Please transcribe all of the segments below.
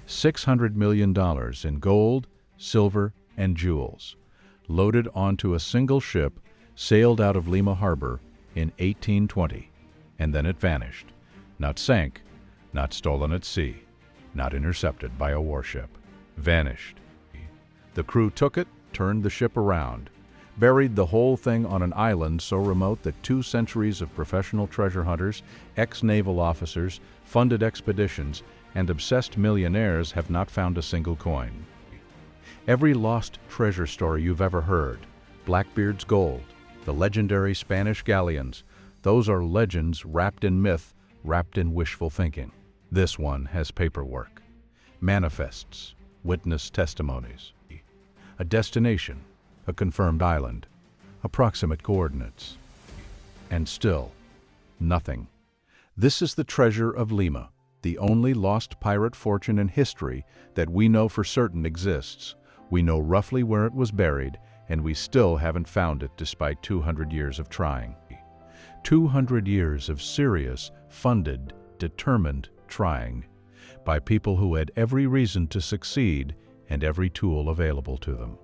$600 million in gold, silver, and jewels, loaded onto a single ship, sailed out of Lima harbor in 1820, and then it vanished. Not sank, not stolen at sea, not intercepted by a warship. Vanished. The crew took it, turned the ship around, buried the whole thing on an island so remote that 2 centuries of professional treasure hunters, ex-naval officers, funded expeditions, and obsessed millionaires have not found a single coin. Every lost treasure story you've ever heard, Blackbeard's gold, the legendary Spanish galleons, those are legends wrapped in myth, wrapped in wishful thinking. This one has paperwork, manifests, witness testimonies, a destination, a confirmed island, approximate coordinates, and still nothing. This is the treasure of Lima, the only lost pirate fortune in history that we know for certain exists. We know roughly where it was buried, and we still haven't found it despite 200 years of trying. 200 years of serious, funded, determined trying by people who had every reason to succeed and every tool available to them.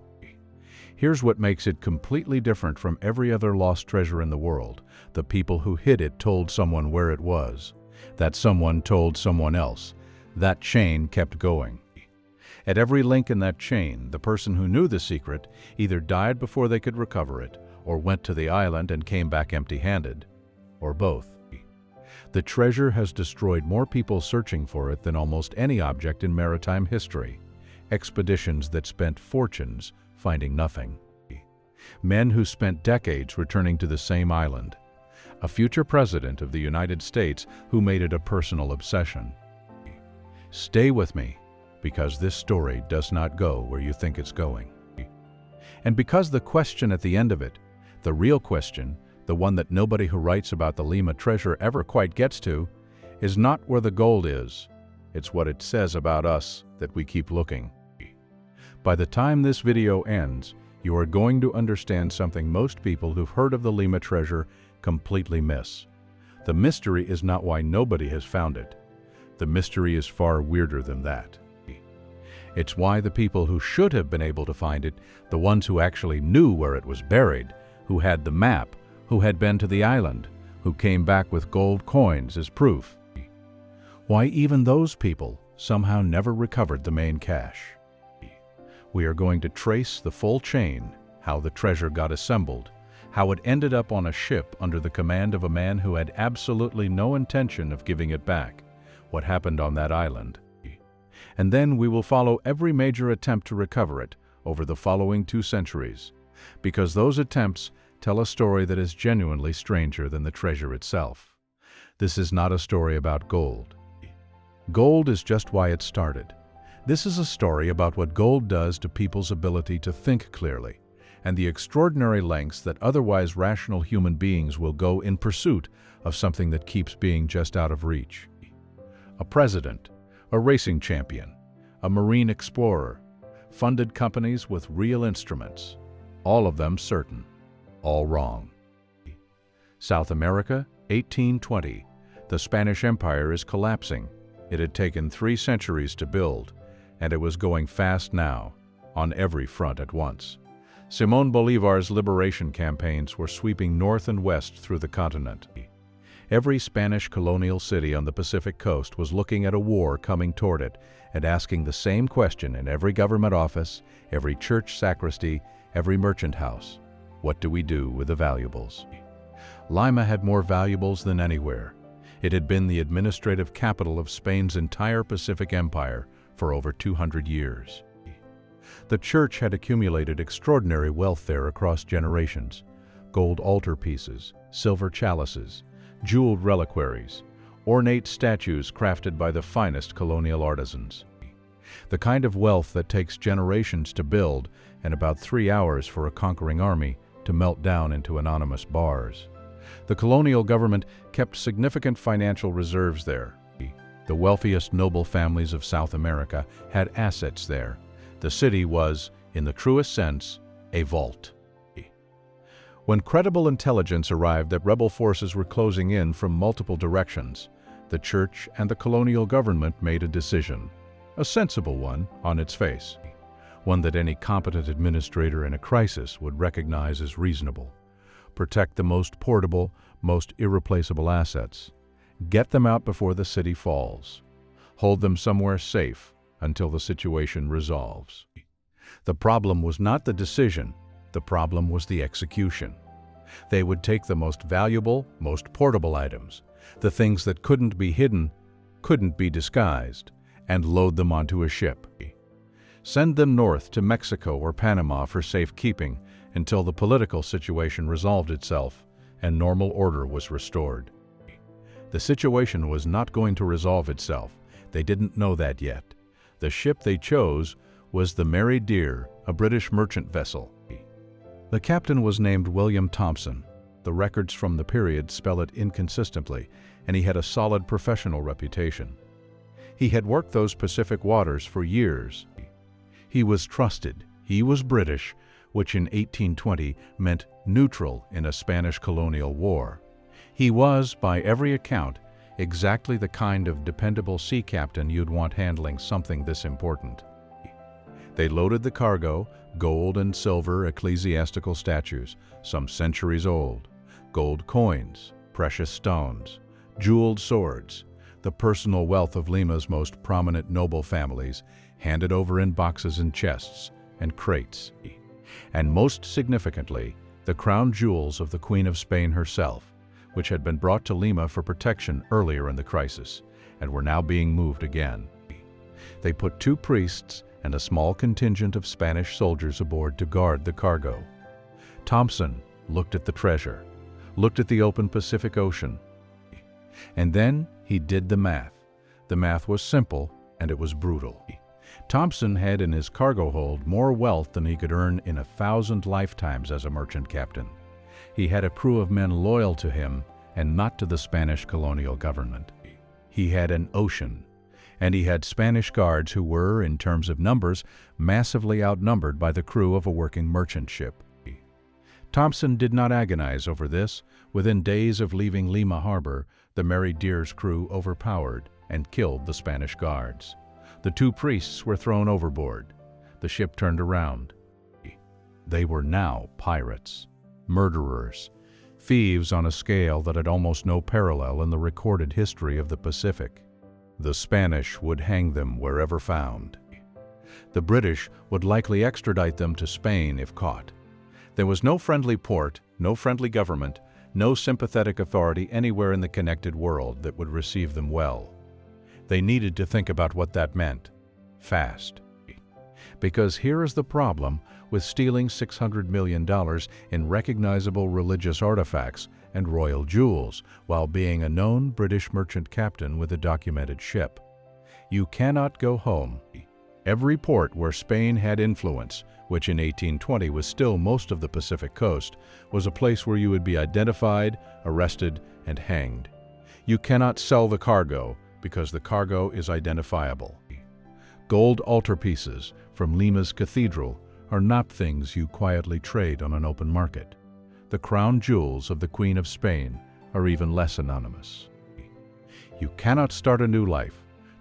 Here's what makes it completely different from every other lost treasure in the world. The people who hid it told someone where it was. That someone told someone else. That chain kept going. At every link in that chain, the person who knew the secret either died before they could recover it, or went to the island and came back empty-handed, or both. The treasure has destroyed more people searching for it than almost any object in maritime history. Expeditions that spent fortunes finding nothing. Men who spent decades returning to the same island. A future president of the United States who made it a personal obsession. Stay with me, because this story does not go where you think it's going. And because the question at the end of it, the real question, the one that nobody who writes about the Lima treasure ever quite gets to, is not where the gold is. It's what it says about us that we keep looking. By the time this video ends, you are going to understand something most people who've heard of the Lima treasure completely miss. The mystery is not why nobody has found it. The mystery is far weirder than that. It's why the people who should have been able to find it, the ones who actually knew where it was buried, who had the map, who had been to the island, who came back with gold coins as proof, why even those people somehow never recovered the main cache. We are going to trace the full chain, how the treasure got assembled, how it ended up on a ship under the command of a man who had absolutely no intention of giving it back, what happened on that island. And then we will follow every major attempt to recover it over the following 2 centuries, because those attempts tell a story that is genuinely stranger than the treasure itself. This is not a story about gold. Gold is just why it started. This is a story about what gold does to people's ability to think clearly, and the extraordinary lengths that otherwise rational human beings will go in pursuit of something that keeps being just out of reach. A president, a racing champion, a marine explorer, funded companies with real instruments, all of them certain, all wrong. South America, 1820. The Spanish Empire is collapsing. It had taken 3 centuries to build, and it was going fast now, on every front at once. Simón Bolívar's liberation campaigns were sweeping north and west through the continent. Every Spanish colonial city on the Pacific coast was looking at a war coming toward it and asking the same question in every government office, every church sacristy, every merchant house. What do we do with the valuables? Lima had more valuables than anywhere. It had been the administrative capital of Spain's entire Pacific Empire for over 200 years. The church had accumulated extraordinary wealth there across generations. Gold altarpieces, silver chalices, jeweled reliquaries, ornate statues crafted by the finest colonial artisans. The kind of wealth that takes generations to build and about 3 hours for a conquering army to melt down into anonymous bars. The colonial government kept significant financial reserves there. The wealthiest noble families of South America had assets there. The city was, in the truest sense, a vault. When credible intelligence arrived that rebel forces were closing in from multiple directions, the church and the colonial government made a decision. a sensible one on its face, one that any competent administrator in a crisis would recognize as reasonable. Protect the most portable, most irreplaceable assets. Get them out before the city falls. Hold them somewhere safe until the situation resolves. The problem was not the decision, the problem was the execution. They would take the most valuable, most portable items, the things that couldn't be hidden, couldn't be disguised, and load them onto a ship. Send them north to Mexico or Panama for safekeeping until the political situation resolved itself and normal order was restored. The situation was not going to resolve itself. They didn't know that yet. The ship they chose was the Mary Dear, a British merchant vessel. The captain was named William Thompson. The records from the period spell it inconsistently, and he had a solid professional reputation. He had worked those Pacific waters for years. He was trusted. He was British, which in 1820 meant neutral in a Spanish colonial war. He was, by every account, exactly the kind of dependable sea captain you'd want handling something this important. They loaded the cargo, gold and silver ecclesiastical statues, some centuries old, gold coins, precious stones, jeweled swords, the personal wealth of Lima's most prominent noble families, handed over in boxes and chests and crates. And most significantly, the crown jewels of the Queen of Spain herself, which had been brought to Lima for protection earlier in the crisis, and were now being moved again. They put 2 priests and a small contingent of Spanish soldiers aboard to guard the cargo. Thompson looked at the treasure, looked at the open Pacific Ocean, and then he did the math. The math was simple, and it was brutal. Thompson had in his cargo hold more wealth than he could earn in 1,000 lifetimes as a merchant captain. He had a crew of men loyal to him and not to the Spanish colonial government. He had an ocean, and he had Spanish guards who were, in terms of numbers, massively outnumbered by the crew of a working merchant ship. Thompson did not agonize over this. Within days of leaving Lima harbor, the Mary Dear's crew overpowered and killed the Spanish guards. The 2 priests were thrown overboard. The ship turned around. They were now pirates, murderers, thieves on a scale that had almost no parallel in the recorded history of the Pacific. The Spanish would hang them wherever found. The British would likely extradite them to Spain if caught. There was no friendly port, no friendly government, no sympathetic authority anywhere in the connected world that would receive them well. They needed to think about what that meant, fast. Because here is the problem with stealing $600 million in recognizable religious artifacts and royal jewels while being a known British merchant captain with a documented ship. You cannot go home. Every port where Spain had influence, which in 1820 was still most of the Pacific coast, was a place where you would be identified, arrested, and hanged. You cannot sell the cargo because the cargo is identifiable. Gold altarpieces from Lima's cathedral are not things you quietly trade on an open market. The crown jewels of the Queen of Spain are even less anonymous. You cannot start a new life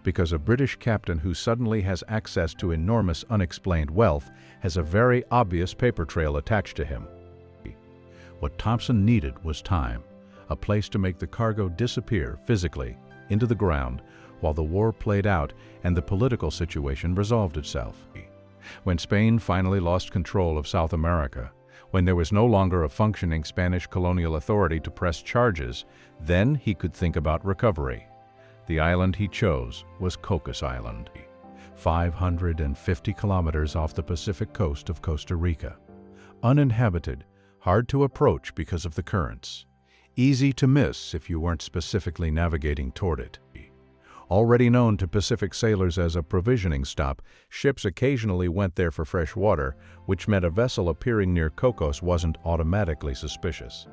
because a British captain who suddenly has access to enormous unexplained wealth has a very obvious paper trail attached to him. What Thompson needed was time, a place to make the cargo disappear physically into the ground while the war played out and the political situation resolved itself. When Spain finally lost control of South America, when there was no longer a functioning Spanish colonial authority to press charges, then he could think about recovery. The island he chose was Cocos Island, 550 kilometers off the Pacific coast of Costa Rica. Uninhabited, hard to approach because of the currents. Easy to miss if you weren't specifically navigating toward it. Already known to Pacific sailors as a provisioning stop, ships occasionally went there for fresh water, which meant a vessel appearing near Cocos wasn't automatically suspicious.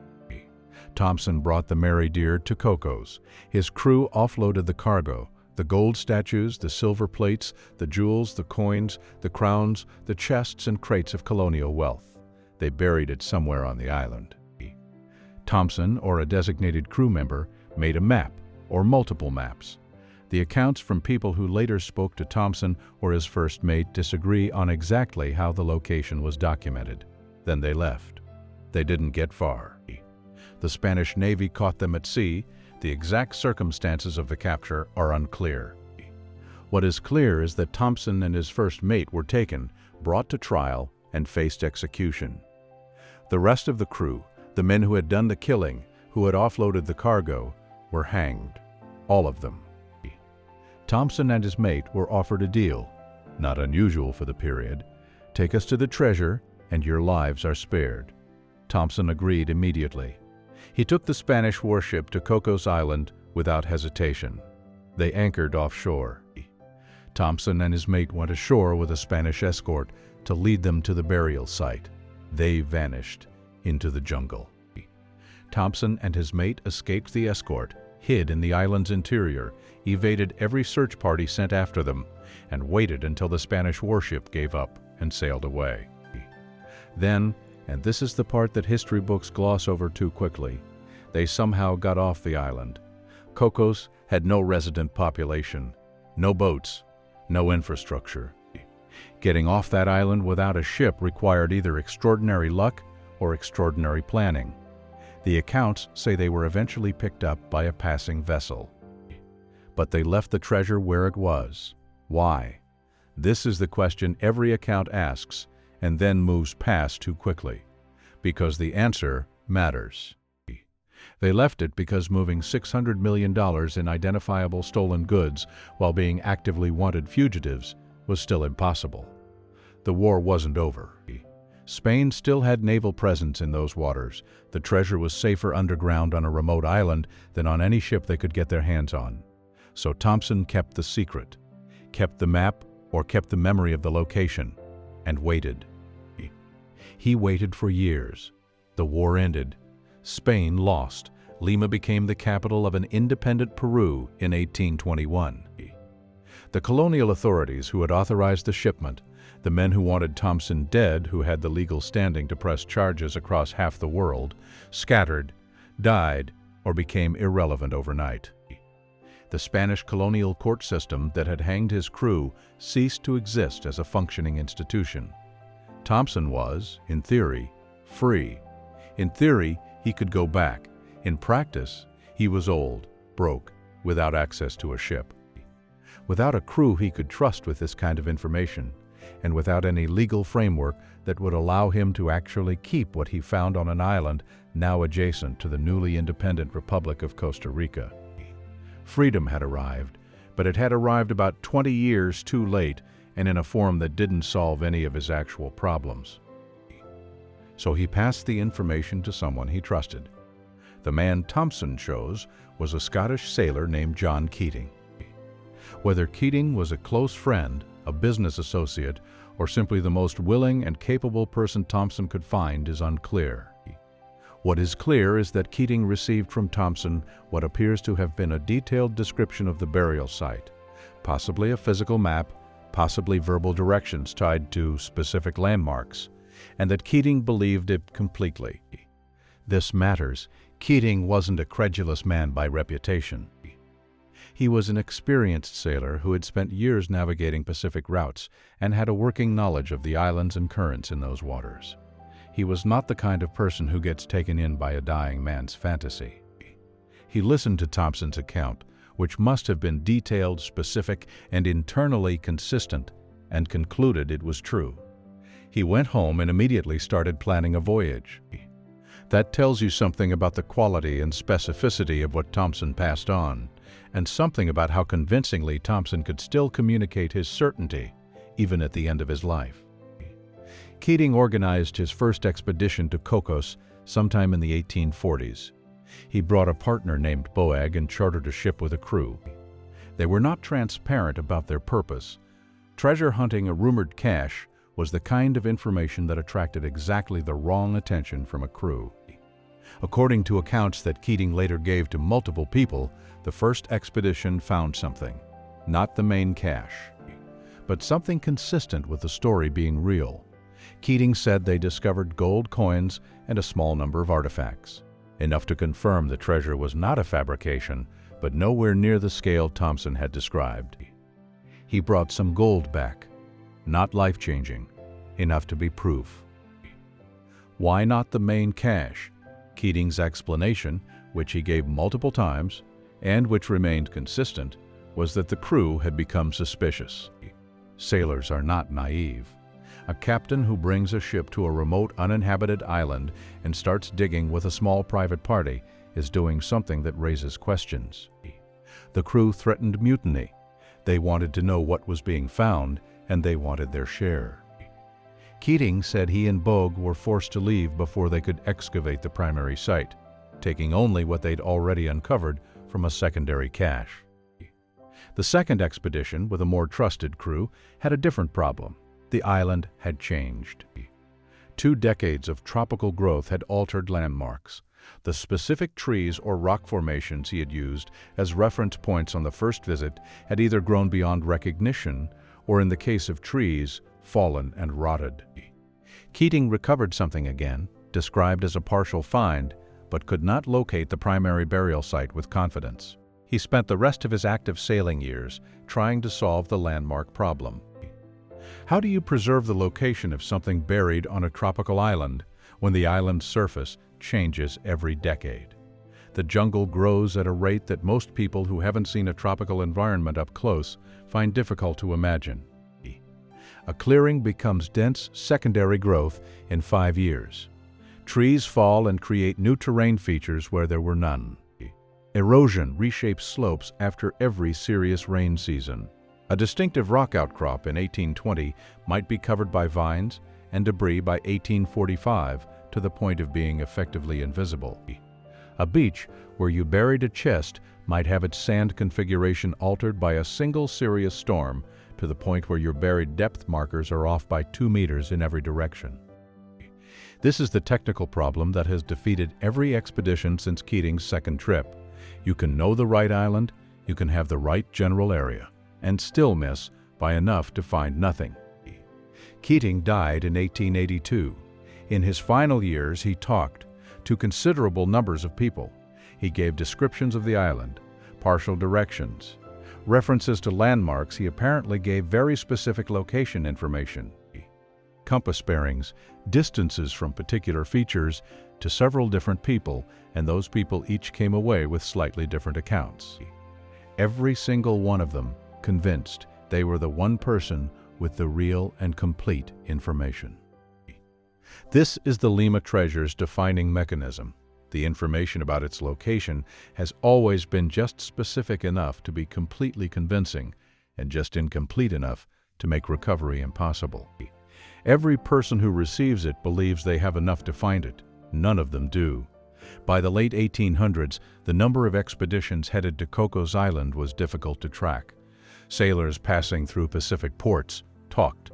Thompson brought the Mary Dear to Cocos. His crew offloaded the cargo, the gold statues, the silver plates, the jewels, the coins, the crowns, the chests and crates of colonial wealth. They buried it somewhere on the island. Thompson, or a designated crew member, made a map, or multiple maps. The accounts from people who later spoke to Thompson or his first mate disagree on exactly how the location was documented. Then they left. They didn't get far. The Spanish Navy caught them at sea. The exact circumstances of the capture are unclear. What is clear is that Thompson and his first mate were taken, brought to trial, and faced execution. The rest of the crew, the men who had done the killing, who had offloaded the cargo, were hanged. All of them. Thompson and his mate were offered a deal, not unusual for the period. Take us to the treasure, and your lives are spared. Thompson agreed immediately. He took the Spanish warship to Cocos Island without hesitation. They anchored offshore. Thompson and his mate went ashore with a Spanish escort to lead them to the burial site. They vanished into the jungle. Thompson and his mate escaped the escort, hid in the island's interior, evaded every search party sent after them, and waited until the Spanish warship gave up and sailed away. Then, and this is the part that history books gloss over too quickly, they somehow got off the island. Cocos had no resident population, no boats, no infrastructure. Getting off that island without a ship required either extraordinary luck or extraordinary planning. The accounts say they were eventually picked up by a passing vessel. But they left the treasure where it was. Why? This is the question every account asks and then moves past too quickly. Because the answer matters. They left it because moving $600 million in identifiable stolen goods while being actively wanted fugitives was still impossible. The war wasn't over. Spain still had naval presence in those waters. The treasure was safer underground on a remote island than on any ship they could get their hands on. So Thompson kept the secret, kept the map or kept the memory of the location, and waited. He waited for years. The war ended. Spain lost. Lima became the capital of an independent Peru in 1821. The colonial authorities who had authorized the shipment, the men who wanted Thompson dead, who had the legal standing to press charges across half the world, scattered, died, or became irrelevant overnight. The Spanish colonial court system that had hanged his crew ceased to exist as a functioning institution. Thompson was, in theory, free. In theory, he could go back. In practice, he was old, broke, without access to a ship. Without a crew he could trust with this kind of information, and without any legal framework that would allow him to actually keep what he found on an island now adjacent to the newly independent Republic of Costa Rica. Freedom had arrived, but it had arrived about 20 years too late and in a form that didn't solve any of his actual problems. So he passed the information to someone he trusted. The man Thompson chose was a Scottish sailor named John Keating. Whether Keating was a close friend, a business associate, or simply the most willing and capable person Thompson could find is unclear. What is clear is that Keating received from Thompson what appears to have been a detailed description of the burial site, possibly a physical map, possibly verbal directions tied to specific landmarks, and that Keating believed it completely. This matters. Keating wasn't a credulous man by reputation. He was an experienced sailor who had spent years navigating Pacific routes and had a working knowledge of the islands and currents in those waters. He was not the kind of person who gets taken in by a dying man's fantasy. He listened to Thompson's account, which must have been detailed, specific, and internally consistent, and concluded it was true. He went home and immediately started planning a voyage. That tells you something about the quality and specificity of what Thompson passed on, and something about how convincingly Thompson could still communicate his certainty, even at the end of his life. Keating organized his first expedition to Cocos sometime in the 1840s. He brought a partner named Boag and chartered a ship with a crew. They were not transparent about their purpose. Treasure hunting a rumored cache was the kind of information that attracted exactly the wrong attention from a crew. According to accounts that Keating later gave to multiple people, the first expedition found something, not the main cache, but something consistent with the story being real. Keating said they discovered gold coins and a small number of artifacts, enough to confirm the treasure was not a fabrication, but nowhere near the scale Thompson had described. He brought some gold back, not life-changing, enough to be proof. Why not the main cache? Keating's explanation, which he gave multiple times, and which remained consistent, was that the crew had become suspicious. Sailors are not naive. A captain who brings a ship to a remote uninhabited island and starts digging with a small private party is doing something that raises questions. The crew threatened mutiny. They wanted to know what was being found, and they wanted their share. Keating said he and Bogue were forced to leave before they could excavate the primary site, taking only what they'd already uncovered from a secondary cache. The second expedition, with a more trusted crew, had a different problem. The island had changed. 2 decades of tropical growth had altered landmarks. The specific trees or rock formations he had used as reference points on the first visit had either grown beyond recognition or, in the case of trees, fallen and rotted. Keating recovered something again, described as a partial find, but could not locate the primary burial site with confidence. He spent the rest of his active sailing years trying to solve the landmark problem. How do you preserve the location of something buried on a tropical island when the island's surface changes every decade? The jungle grows at a rate that most people who haven't seen a tropical environment up close find difficult to imagine. A clearing becomes dense secondary growth in 5 years. Trees fall and create new terrain features where there were none. Erosion reshapes slopes after every serious rain season. A distinctive rock outcrop in 1820 might be covered by vines and debris by 1845 to the point of being effectively invisible. A beach where you buried a chest might have its sand configuration altered by a single serious storm to the point where your buried depth markers are off by 2 meters in every direction. This is the technical problem that has defeated every expedition since Keating's second trip. You can know the right island, you can have the right general area, and still miss by enough to find nothing. Keating died in 1882. In his final years, he talked to considerable numbers of people. He gave descriptions of the island, partial directions, references to landmarks. He apparently gave very specific location information, compass bearings, distances from particular features to several different people, and those people each came away with slightly different accounts. Every single one of them convinced they were the one person with the real and complete information. This is the Lima treasure's defining mechanism. The information about its location has always been just specific enough to be completely convincing and just incomplete enough to make recovery impossible. Every person who receives it believes they have enough to find it. None of them do. By the late 1800s, the number of expeditions headed to Cocos Island was difficult to track. Sailors passing through Pacific ports talked.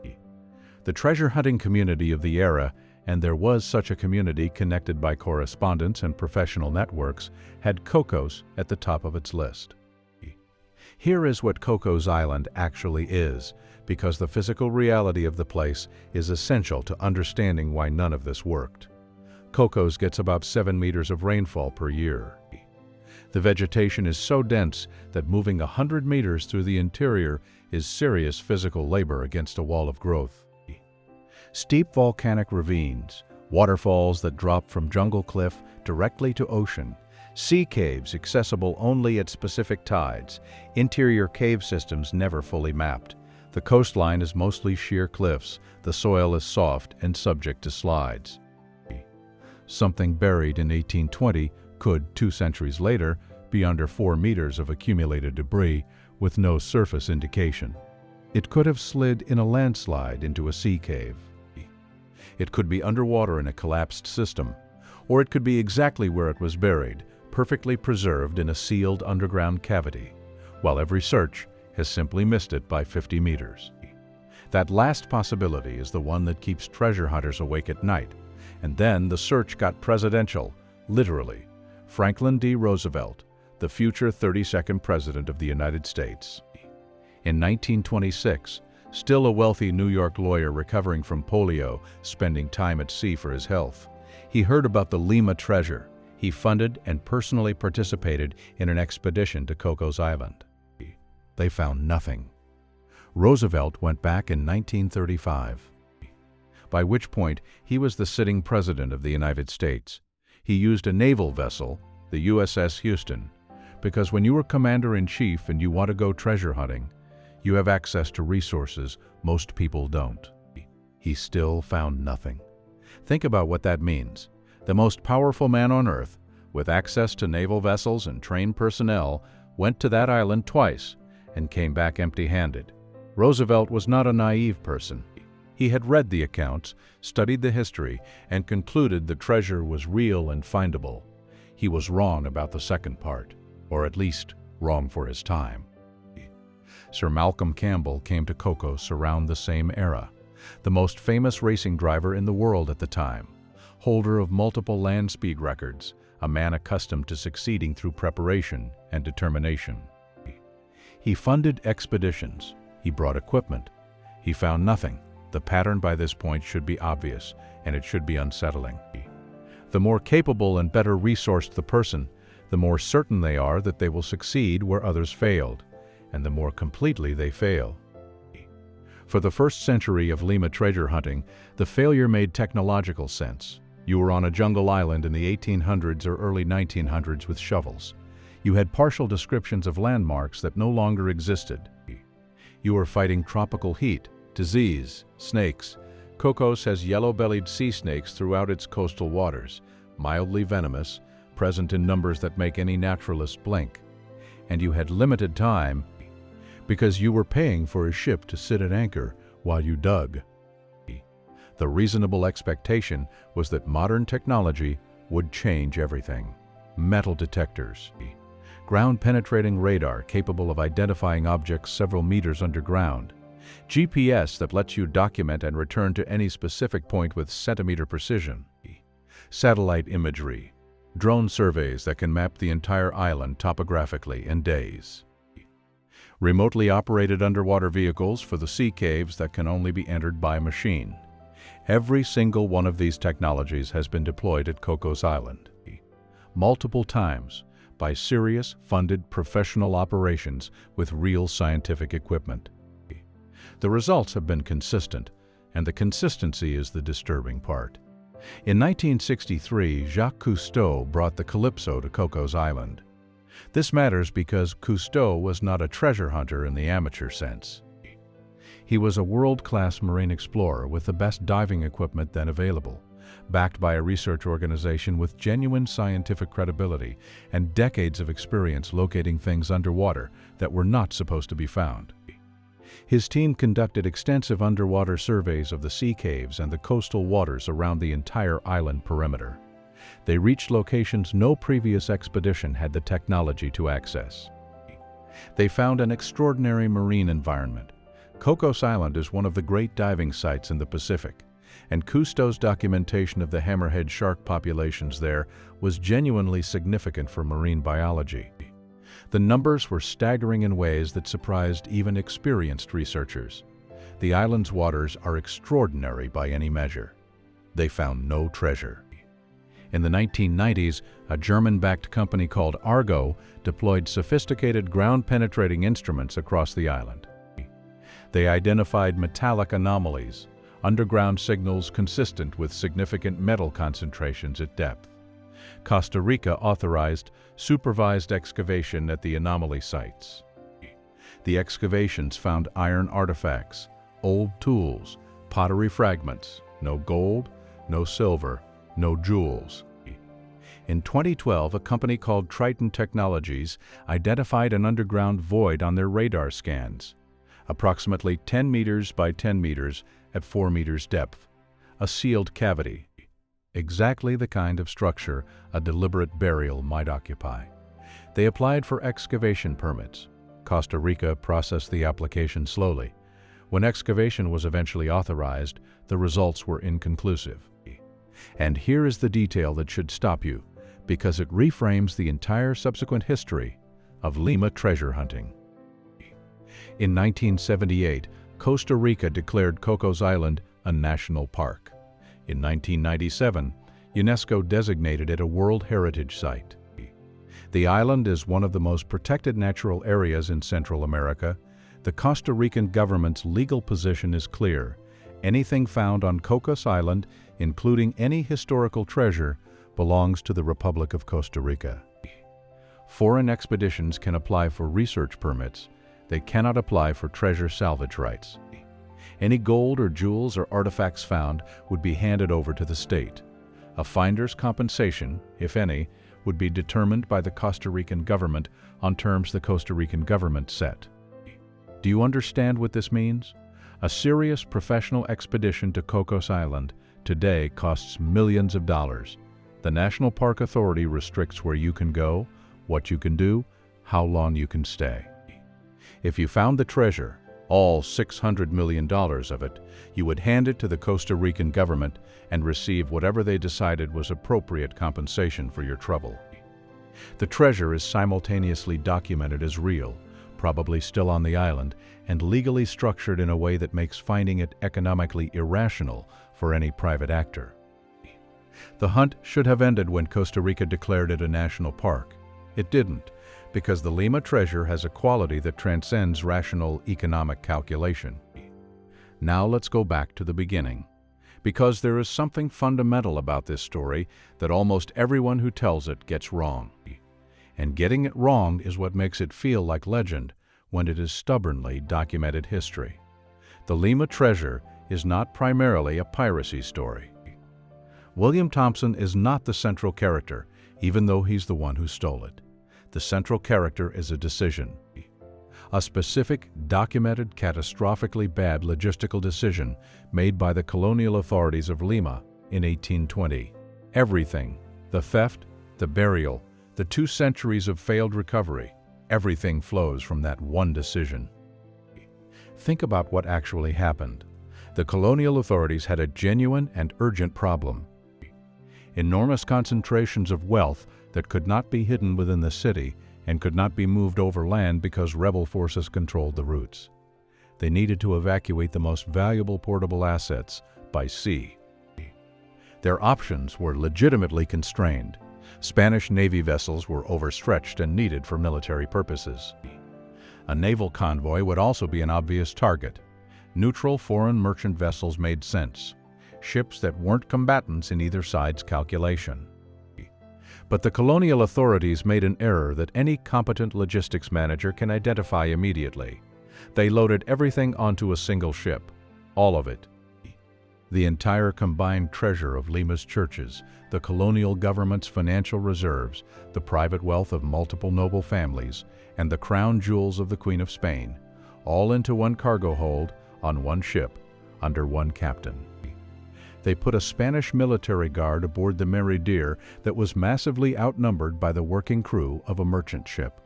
The treasure hunting community of the era, and there was such a community connected by correspondence and professional networks, had Cocos at the top of its list. Here is what Cocos Island actually is, because the physical reality of the place is essential to understanding why none of this worked. Cocos gets about 7 meters of rainfall per year. The vegetation is so dense that moving 100 meters through the interior is serious physical labor against a wall of growth. Steep volcanic ravines, waterfalls that drop from jungle cliff directly to ocean, sea caves accessible only at specific tides, interior cave systems never fully mapped. The coastline is mostly sheer cliffs, the soil is soft and subject to slides. Something buried in 1820 could, 2 centuries later, be under 4 meters of accumulated debris with no surface indication. It could have slid in a landslide into a sea cave. It could be underwater in a collapsed system, or it could be exactly where it was buried, perfectly preserved in a sealed underground cavity, while every search has simply missed it by 50 meters. That last possibility is the one that keeps treasure hunters awake at night. And then the search got presidential, literally. Franklin D. Roosevelt, the future 32nd President of the United States. In 1926, still a wealthy New York lawyer recovering from polio, spending time at sea for his health, he heard about the Lima treasure. He funded and personally participated in an expedition to Cocos Island. They found nothing. Roosevelt went back in 1935, by which point he was the sitting president of the United States. He used a naval vessel, the USS Houston, because when you are commander-in-chief and you want to go treasure hunting, you have access to resources most people don't. He still found nothing. Think about what that means. The most powerful man on Earth, with access to naval vessels and trained personnel, went to that island twice and came back empty-handed. Roosevelt was not a naive person. He had read the accounts, studied the history, and concluded the treasure was real and findable. He was wrong about the second part, or at least wrong for his time. Sir Malcolm Campbell came to Cocos around the same era, the most famous racing driver in the world at the time, holder of multiple land speed records, a man accustomed to succeeding through preparation and determination. He funded expeditions. He brought equipment. He found nothing. The pattern by this point should be obvious, and it should be unsettling. The more capable and better resourced the person, the more certain they are that they will succeed where others failed, and the more completely they fail. For the first century of Lima treasure hunting, the failure made technological sense. You were on a jungle island in the 1800s or early 1900s with shovels. You had partial descriptions of landmarks that no longer existed. You were fighting tropical heat, disease, snakes. Cocos has yellow-bellied sea snakes throughout its coastal waters, mildly venomous, present in numbers that make any naturalist blink. And you had limited time because you were paying for a ship to sit at anchor while you dug. The reasonable expectation was that modern technology would change everything. Metal detectors, ground-penetrating radar capable of identifying objects several meters underground, GPS that lets you document and return to any specific point with centimeter precision, satellite imagery, drone surveys that can map the entire island topographically in days, remotely operated underwater vehicles for the sea caves that can only be entered by machine. Every single one of these technologies has been deployed at Cocos Island, multiple times, by serious, funded, professional operations with real scientific equipment. The results have been consistent, and the consistency is the disturbing part. In 1963, Jacques Cousteau brought the Calypso to Cocos Island. This matters because Cousteau was not a treasure hunter in the amateur sense. He was a world-class marine explorer with the best diving equipment then available, backed by a research organization with genuine scientific credibility and decades of experience locating things underwater that were not supposed to be found. His team conducted extensive underwater surveys of the sea caves and the coastal waters around the entire island perimeter. They reached locations no previous expedition had the technology to access. They found an extraordinary marine environment. Cocos Island is one of the great diving sites in the Pacific, and Cousteau's documentation of the hammerhead shark populations there was genuinely significant for marine biology. The numbers were staggering in ways that surprised even experienced researchers. The island's waters are extraordinary by any measure. They found no treasure. In the 1990s, a German-backed company called Argo deployed sophisticated ground-penetrating instruments across the island. They identified metallic anomalies, underground signals consistent with significant metal concentrations at depth. Costa Rica authorized supervised excavation at the anomaly sites. The excavations found iron artifacts, old tools, pottery fragments, no gold, no silver, no jewels. In 2012, a company called Triton Technologies identified an underground void on their radar scans, approximately 10 meters by 10 meters at 4 meters depth, a sealed cavity, exactly the kind of structure a deliberate burial might occupy. They applied for excavation permits. Costa Rica processed the application slowly. When excavation was eventually authorized, the results were inconclusive. And here is the detail that should stop you, because it reframes the entire subsequent history of Lima treasure hunting. In 1978, Costa Rica declared Cocos Island a national park. In 1997, UNESCO designated it a World Heritage Site. The island is one of the most protected natural areas in Central America. The Costa Rican government's legal position is clear. Anything found on Cocos Island, including any historical treasure, belongs to the Republic of Costa Rica. Foreign expeditions can apply for research permits. They cannot apply for treasure salvage rights. Any gold or jewels or artifacts found would be handed over to the state. A finder's compensation, if any, would be determined by the Costa Rican government on terms the Costa Rican government set. Do you understand what this means? A serious professional expedition to Cocos Island today costs millions of dollars. The National Park Authority restricts where you can go, what you can do, how long you can stay. If you found the treasure, all $600 million of it, you would hand it to the Costa Rican government and receive whatever they decided was appropriate compensation for your trouble. The treasure is simultaneously documented as real, probably still on the island, and legally structured in a way that makes finding it economically irrational for any private actor. The hunt should have ended when Costa Rica declared it a national park. It didn't, because the Lima treasure has a quality that transcends rational economic calculation. Now let's go back to the beginning, because there is something fundamental about this story that almost everyone who tells it gets wrong. And getting it wrong is what makes it feel like legend when it is stubbornly documented history. The Lima treasure is not primarily a piracy story. William Thompson is not the central character, even though he's the one who stole it. The central character is a decision. A specific, documented, catastrophically bad logistical decision made by the colonial authorities of Lima in 1820. Everything, the theft, the burial, the 2 centuries of failed recovery, everything flows from that one decision. Think about what actually happened. The colonial authorities had a genuine and urgent problem. Enormous concentrations of wealth that could not be hidden within the city and could not be moved overland because rebel forces controlled the routes. They needed to evacuate the most valuable portable assets by sea. Their options were legitimately constrained. Spanish Navy vessels were overstretched and needed for military purposes. A naval convoy would also be an obvious target. Neutral foreign merchant vessels made sense. Ships that weren't combatants in either side's calculation. But the colonial authorities made an error that any competent logistics manager can identify immediately. They loaded everything onto a single ship, all of it. The entire combined treasure of Lima's churches, the colonial government's financial reserves, the private wealth of multiple noble families, and the crown jewels of the Queen of Spain, all into one cargo hold on one ship, under one captain. They put a Spanish military guard aboard the Mary Dear that was massively outnumbered by the working crew of a merchant ship.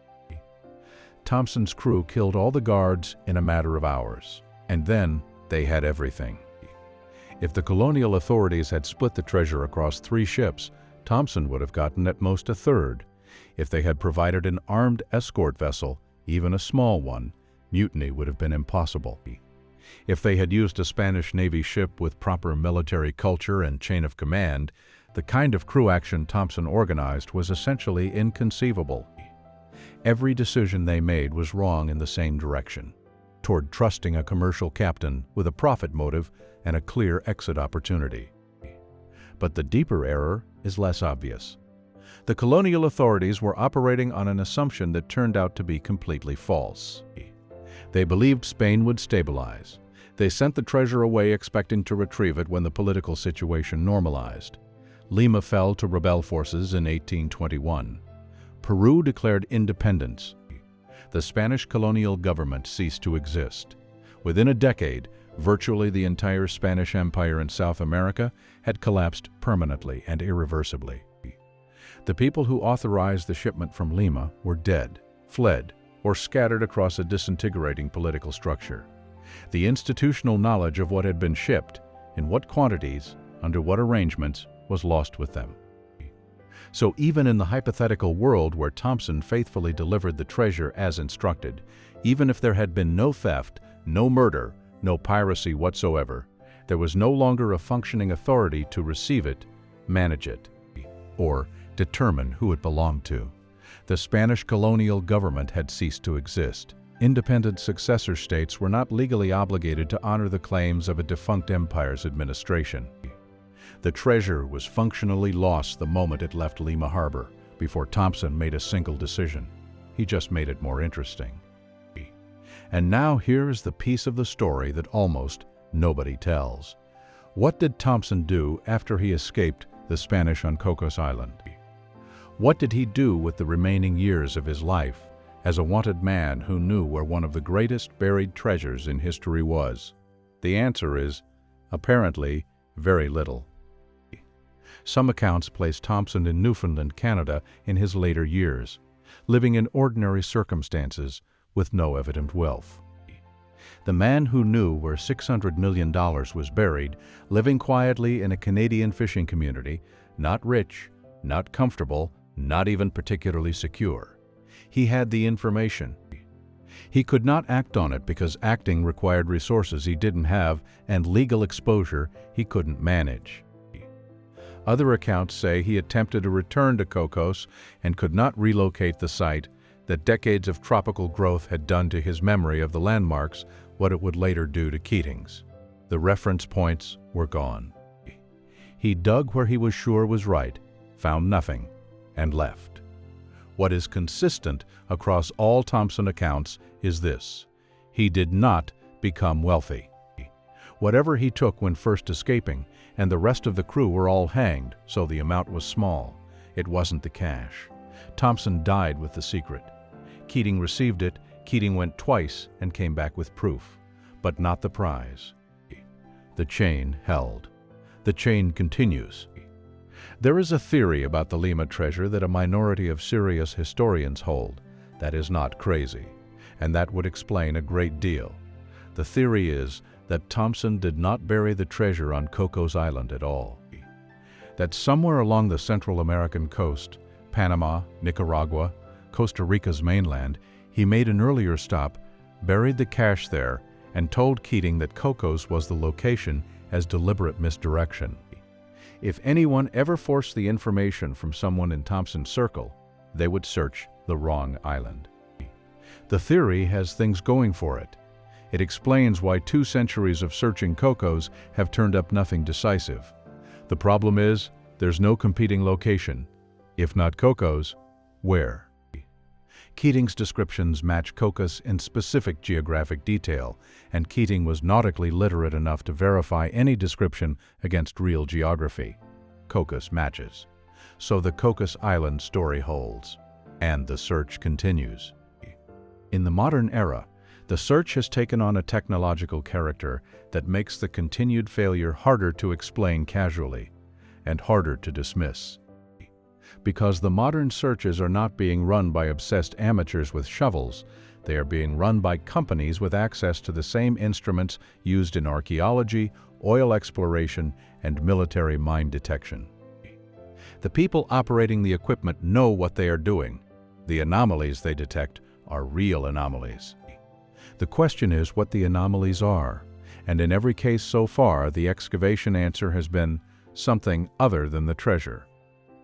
Thompson's crew killed all the guards in a matter of hours, and then they had everything. If the colonial authorities had split the treasure across 3 ships, Thompson would have gotten at most a third. If they had provided an armed escort vessel, even a small one, mutiny would have been impossible. If they had used a Spanish Navy ship with proper military culture and chain of command, the kind of crew action Thompson organized was essentially inconceivable. Every decision they made was wrong in the same direction, toward trusting a commercial captain with a profit motive and a clear exit opportunity. But the deeper error is less obvious. The colonial authorities were operating on an assumption that turned out to be completely false. They believed Spain would stabilize. They sent the treasure away expecting to retrieve it when the political situation normalized. Lima fell to rebel forces in 1821. Peru declared independence. The Spanish colonial government ceased to exist. Within a decade, virtually the entire Spanish Empire in South America had collapsed permanently and irreversibly. The people who authorized the shipment from Lima were dead, fled, or scattered across a disintegrating political structure. The institutional knowledge of what had been shipped, in what quantities, under what arrangements, was lost with them. So even in the hypothetical world where Thompson faithfully delivered the treasure as instructed, even if there had been no theft, no murder, no piracy whatsoever, there was no longer a functioning authority to receive it manage it, or determine who it belonged to. The Spanish colonial government had ceased to exist. Independent successor states were not legally obligated to honor the claims of a defunct empire's administration. The treasure was functionally lost the moment it left Lima Harbor, before Thompson made a single decision. He just made it more interesting. And now here is the piece of the story that almost nobody tells. What did Thompson do after he escaped the Spanish on Cocos Island? What did he do with the remaining years of his life as a wanted man who knew where one of the greatest buried treasures in history was? The answer is, apparently, very little. Some accounts place Thompson in Newfoundland, Canada in his later years, living in ordinary circumstances with no evident wealth. The man who knew where $600 million was buried, living quietly in a Canadian fishing community, not rich, not comfortable, not even particularly secure. He had the information. He could not act on it because acting required resources he didn't have and legal exposure he couldn't manage. Other accounts say he attempted a return to Cocos and could not relocate the site, that decades of tropical growth had done to his memory of the landmarks what it would later do to Keating's. The reference points were gone. He dug where he was sure was right, found nothing, and left. What is consistent across all Thompson accounts is this: he did not become wealthy. Whatever he took when first escaping, and the rest of the crew were all hanged, so the amount was small. It wasn't the cash. Thompson died with the secret. Keating received it. Keating went twice and came back with proof, but not the prize. The chain held. The chain continues. There is a theory about the Lima treasure that a minority of serious historians hold. That is not crazy, and that would explain a great deal. The theory is that Thompson did not bury the treasure on Cocos Island at all. That somewhere along the Central American coast, Panama, Nicaragua, Costa Rica's mainland, he made an earlier stop, buried the cash there, and told Keating that Cocos was the location as deliberate misdirection. If anyone ever forced the information from someone in Thompson's circle, they would search the wrong island. The theory has things going for it. It explains why 2 centuries of searching Cocos have turned up nothing decisive. The problem is, there's no competing location. If not Cocos, where? Keating's descriptions match Cocos in specific geographic detail, and Keating was nautically literate enough to verify any description against real geography. Cocos matches. So the Cocos Island story holds. And the search continues. In the modern era, the search has taken on a technological character that makes the continued failure harder to explain casually and harder to dismiss. Because the modern searches are not being run by obsessed amateurs with shovels, they are being run by companies with access to the same instruments used in archaeology, oil exploration, and military mine detection. The people operating the equipment know what they are doing. The anomalies they detect are real anomalies. The question is what the anomalies are, and in every case so far, the excavation answer has been something other than the treasure.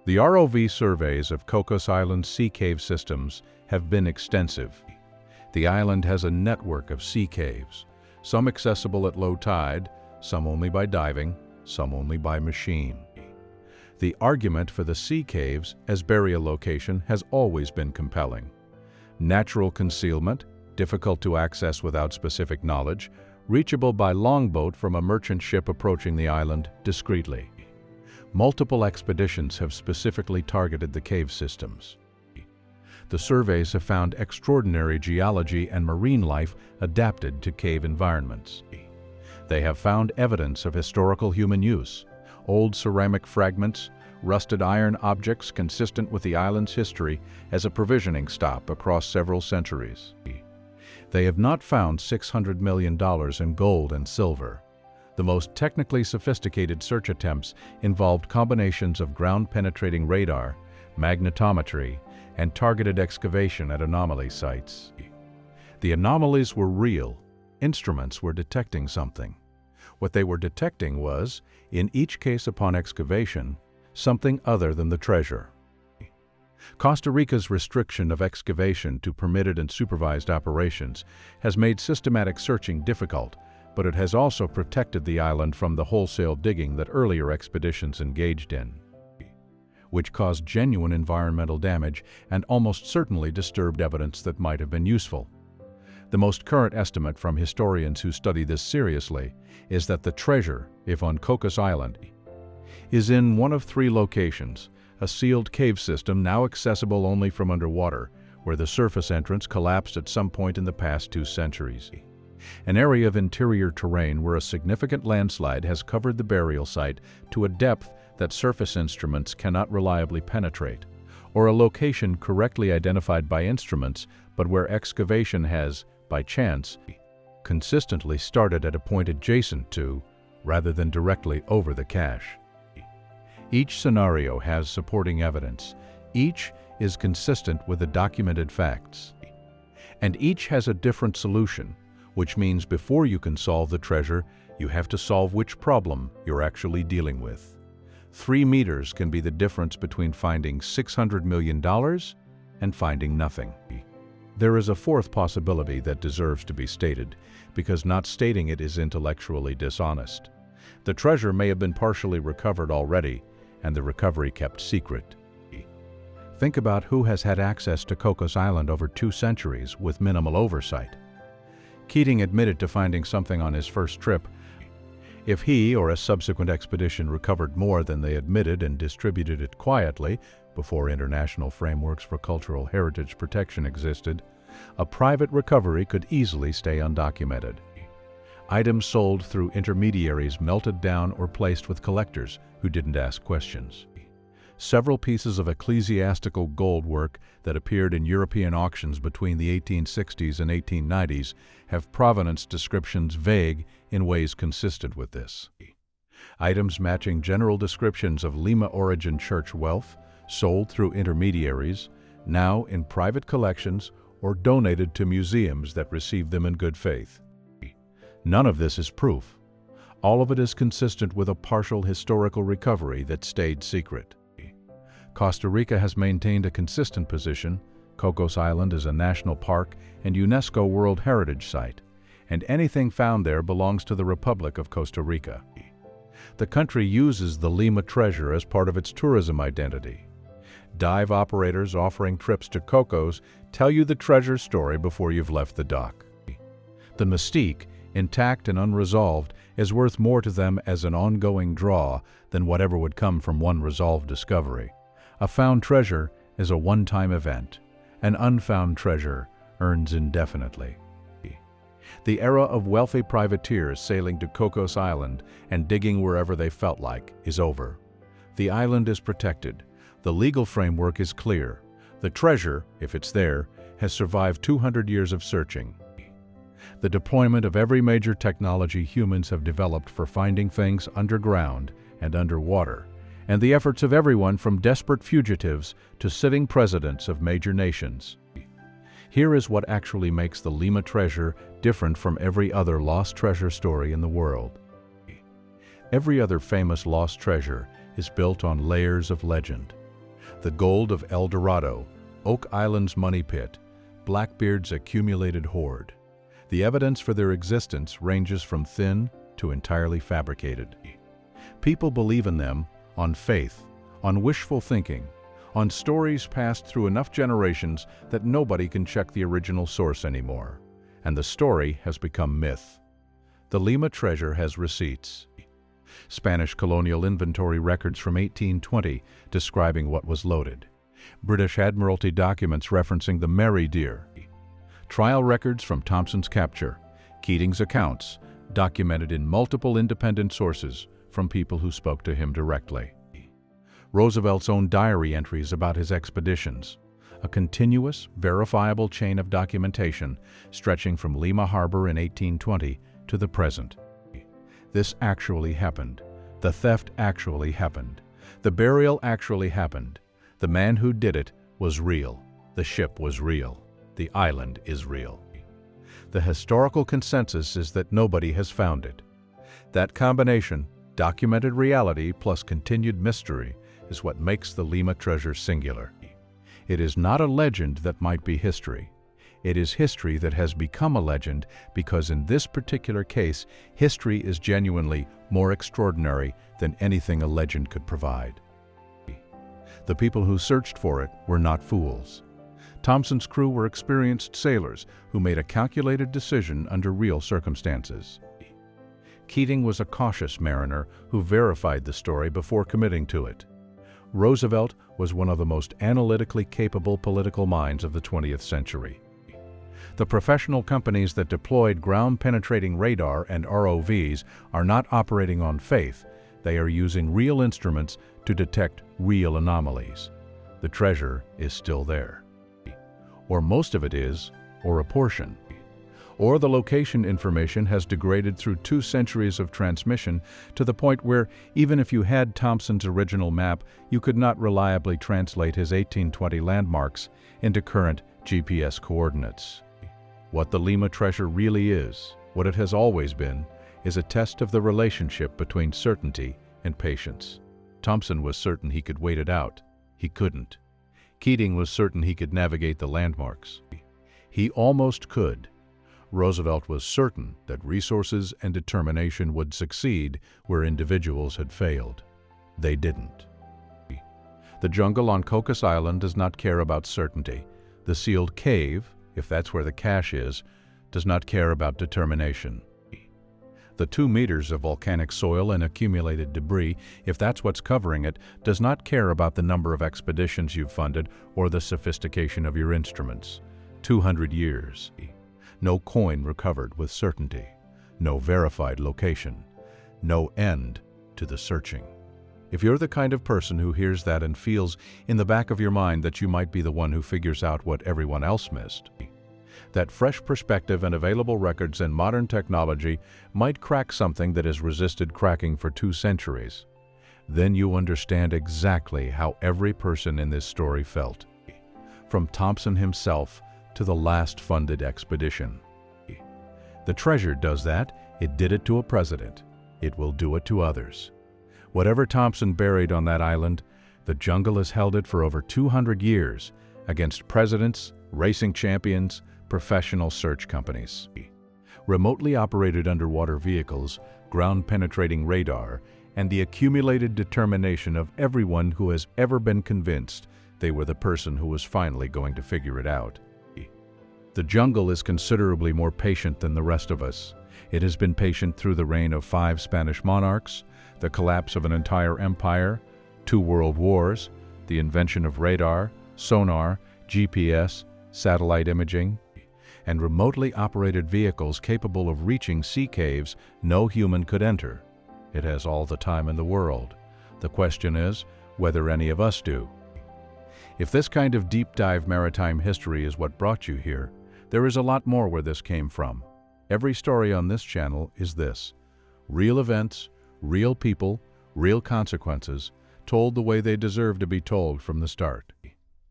The ROV surveys of Cocos Island's sea cave systems have been extensive. The island has a network of sea caves, some accessible at low tide, some only by diving, some only by machine. The argument for the sea caves as burial location has always been compelling. Natural concealment, difficult to access without specific knowledge, reachable by longboat from a merchant ship approaching the island discreetly. Multiple expeditions have specifically targeted the cave systems. The surveys have found extraordinary geology and marine life adapted to cave environments. They have found evidence of historical human use, old ceramic fragments, rusted iron objects consistent with the island's history as a provisioning stop across several centuries. They have not found $600 million in gold and silver. The most technically sophisticated search attempts involved combinations of ground-penetrating radar, magnetometry, and targeted excavation at anomaly sites. The anomalies were real. Instruments were detecting something. What they were detecting was, in each case upon excavation, something other than the treasure. Costa Rica's restriction of excavation to permitted and supervised operations has made systematic searching difficult, but it has also protected the island from the wholesale digging that earlier expeditions engaged in, which caused genuine environmental damage and almost certainly disturbed evidence that might have been useful. The most current estimate from historians who study this seriously is that the treasure, if on Cocos Island, is in one of three locations: a sealed cave system now accessible only from underwater, where the surface entrance collapsed at some point in the past 2 centuries; an area of interior terrain where a significant landslide has covered the burial site to a depth that surface instruments cannot reliably penetrate; or a location correctly identified by instruments, but where excavation has, by chance, consistently started at a point adjacent to, rather than directly over the cache. Each scenario has supporting evidence. Each is consistent with the documented facts. And each has a different solution, which means before you can solve the treasure, you have to solve which problem you're actually dealing with. 3 meters can be the difference between finding $600 million and finding nothing. There is a fourth possibility that deserves to be stated, because not stating it is intellectually dishonest. The treasure may have been partially recovered already, and the recovery kept secret. Think about who has had access to Cocos Island over 2 centuries with minimal oversight. Keating admitted to finding something on his first trip. If he or a subsequent expedition recovered more than they admitted and distributed it quietly, before international frameworks for cultural heritage protection existed, a private recovery could easily stay undocumented. Items sold through intermediaries melted down or placed with collectors who didn't ask questions. Several pieces of ecclesiastical gold work that appeared in European auctions between the 1860s and 1890s have provenance descriptions vague in ways consistent with this. Items matching general descriptions of Lima origin church wealth, sold through intermediaries, now in private collections or donated to museums that received them in good faith. None of this is proof. All of it is consistent with a partial historical recovery that stayed secret. Costa Rica has maintained a consistent position. Cocos Island is a national park and UNESCO World Heritage Site, and anything found there belongs to the Republic of Costa Rica. The country uses the Lima treasure as part of its tourism identity. Dive operators offering trips to Cocos tell you the treasure story before you've left the dock. The mystique, intact and unresolved, is worth more to them as an ongoing draw than whatever would come from one resolved discovery. A found treasure is a one-time event. An unfound treasure earns indefinitely. The era of wealthy privateers sailing to Cocos Island and digging wherever they felt like is over. The island is protected. The legal framework is clear. The treasure, if it's there, has survived 200 years of searching. The deployment of every major technology humans have developed for finding things underground and underwater, and the efforts of everyone from desperate fugitives to sitting presidents of major nations. Here is what actually makes the Lima treasure different from every other lost treasure story in the world. Every other famous lost treasure is built on layers of legend. The gold of El Dorado, Oak Island's money pit, Blackbeard's accumulated hoard. The evidence for their existence ranges from thin to entirely fabricated. People believe in them on faith, on wishful thinking, on stories passed through enough generations that nobody can check the original source anymore, and the story has become myth. The Lima treasure has receipts. Spanish colonial inventory records from 1820 describing what was loaded. British Admiralty documents referencing the Mary Deer. Trial records from Thompson's capture. Keating's accounts, documented in multiple independent sources from people who spoke to him directly. Roosevelt's own diary entries about his expeditions. A continuous, verifiable chain of documentation stretching from Lima Harbor in 1820 to the present. This actually happened. The theft actually happened. The burial actually happened. The man who did it was real. The ship was real. The island is real. The historical consensus is that nobody has found it. That combination, documented reality plus continued mystery, is what makes the Lima treasure singular. It is not a legend that might be history. It is history that has become a legend because in this particular case, history is genuinely more extraordinary than anything a legend could provide. The people who searched for it were not fools. Thompson's crew were experienced sailors who made a calculated decision under real circumstances. Keating was a cautious mariner who verified the story before committing to it. Roosevelt was one of the most analytically capable political minds of the 20th century. The professional companies that deployed ground-penetrating radar and ROVs are not operating on faith. They are using real instruments to detect real anomalies. The treasure is still there. Or most of it is, or a portion. Or the location information has degraded through 2 centuries of transmission to the point where, even if you had Thompson's original map, you could not reliably translate his 1820 landmarks into current GPS coordinates. What the Lima treasure really is, what it has always been, is a test of the relationship between certainty and patience. Thompson was certain he could wait it out. He couldn't. Keating was certain he could navigate the landmarks. He almost could. Roosevelt was certain that resources and determination would succeed where individuals had failed. They didn't. The jungle on Cocos Island does not care about certainty. The sealed cave, if that's where the cache is, does not care about determination. The 2 meters of volcanic soil and accumulated debris, if that's what's covering it, does not care about the number of expeditions you've funded or the sophistication of your instruments. 200 years. No coin recovered with certainty. No verified location. No end to the searching. If you're the kind of person who hears that and feels in the back of your mind that you might be the one who figures out what everyone else missed, that fresh perspective and available records and modern technology might crack something that has resisted cracking for 2 centuries, then you understand exactly how every person in this story felt, from Thompson himself to the last funded expedition. The treasure does that. It did it to a president. It will do it to others. Whatever Thompson buried on that island, the jungle has held it for over 200 years against presidents, racing champions, professional search companies. Remotely operated underwater vehicles, ground-penetrating radar, and the accumulated determination of everyone who has ever been convinced they were the person who was finally going to figure it out. The jungle is considerably more patient than the rest of us. It has been patient through the reign of 5 Spanish monarchs, the collapse of an entire empire, 2 world wars, the invention of radar, sonar, GPS, satellite imaging, and remotely operated vehicles capable of reaching sea caves no human could enter. It has all the time in the world. The question is whether any of us do. If this kind of deep dive maritime history is what brought you here, there is a lot more where this came from. Every story on this channel is this: real events, real people, real consequences, told the way they deserve to be told from the start.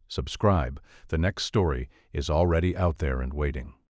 Subscribe. The next story is already out there and waiting.